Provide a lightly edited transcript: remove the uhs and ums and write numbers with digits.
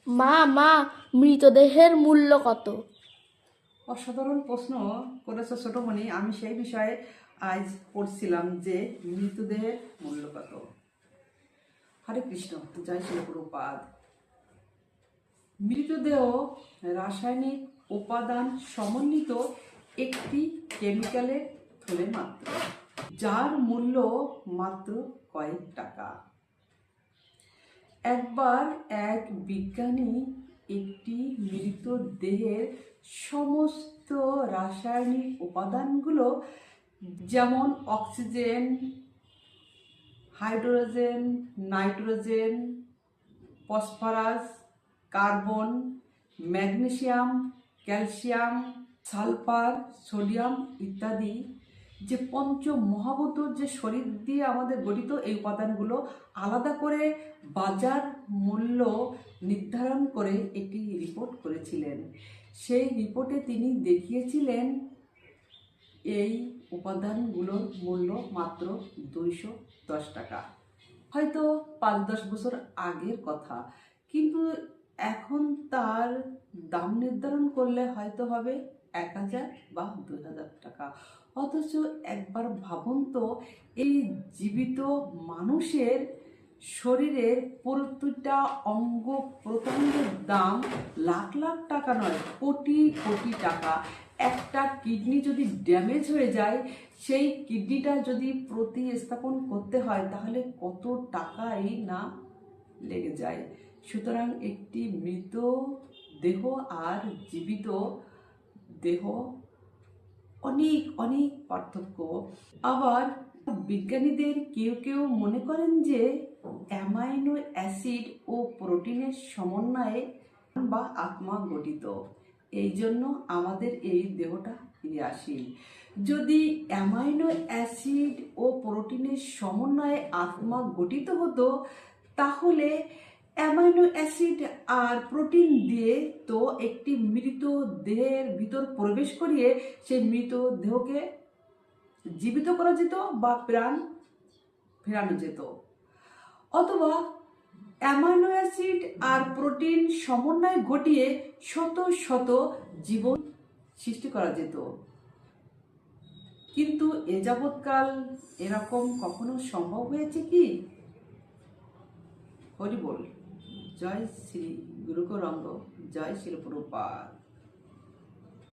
মা মা মৃতদেহের মূল্য কত? অসাধারণ প্রশ্ন করেছো ছোটমণি। আমি সেই বিষয়ে আজ পড়ছিলাম যে মৃতদেহের মূল্য কত। হরে কৃষ্ণ, জয় শিল প্রভুপাদ। মৃতদেহ রাসায়নিক উপাদান সমন্বিত একটি কেমিক্যালের থলে মাত্র, যার মূল্য মাত্র কয়েক টাকা। একবার এক বিজ্ঞানী একটি মৃতদেহের সমস্ত রাসায়নিক উপাদানগুলো, যেমন oxygen, hydrogen, nitrogen, phosphorus, carbon, magnesium, calcium, sulphur, sodium ইত্যাদি, যে পঞ্চ মহাভূত যে শরীর দিয়ে আমাদের গঠিত, এই উপাদানগুলো আলাদা করে বাজার মূল্য নির্ধারণ করে একটি রিপোর্ট করেছিলেন। সেই রিপোর্টে তিনি দেখিয়েছিলেন এই উপাদানগুলোর মূল্য মাত্র 210 টাকা। হয়তো 5-10 বছর আগের কথা, কিন্তু এখন তার দাম নির্ধারণ করলে হয়তো হবে 1000 বা 2000 টাকা। অথচ একবার ভাবুন তো, এই জীবিত মানুষের শরীরের প্রতিটা অঙ্গ প্রত্যঙ্গের দাম লাখ লাখ টাকা নয়, কোটি কোটি টাকা। একটা কিডনি যদি ড্যামেজ হয়ে যায়, সেই কিডনিটা যদি প্রতিস্থাপন করতে হয়, তাহলে কত টাকাই না লেগে যায়। সুতরাং একটি মৃত দেহ আর জীবিত দেহ অনেক অনেক পার্থক্য। আবার বিজ্ঞানীদের কেউ কেউ মনে করেন যে অ্যামাইনো অ্যাসিড ও প্রোটিনের সমন্বয়ে বা আত্মা গঠিত, এই জন্য আমাদের এই দেহটা ক্রিয়াশীল। যদি অ্যামাইনো অ্যাসিড ও প্রোটিনের সমন্বয়ে আত্মা গঠিত হতো, তাহলে অ্যামাইনো অ্যাসিড আর প্রোটিন দিয়ে তো একটি মৃত দেহের ভিতর প্রবেশ করিয়ে সেই মৃত দেহকে জীবিত করা যেত বা প্রাণ ফেরানো যেত। অথবা অ্যামাইনো অ্যাসিড আর প্রোটিন সমন্বয় ঘটিয়ে শত শত জীবন সৃষ্টি করা যেত। কিন্তু এ যাবৎকাল এরকম কখনো সম্ভব হয়েছে কি? হরি বল। জয় শ্রী গুরু গৌরাঙ্গ, জয় শিল প্রভুপাদ।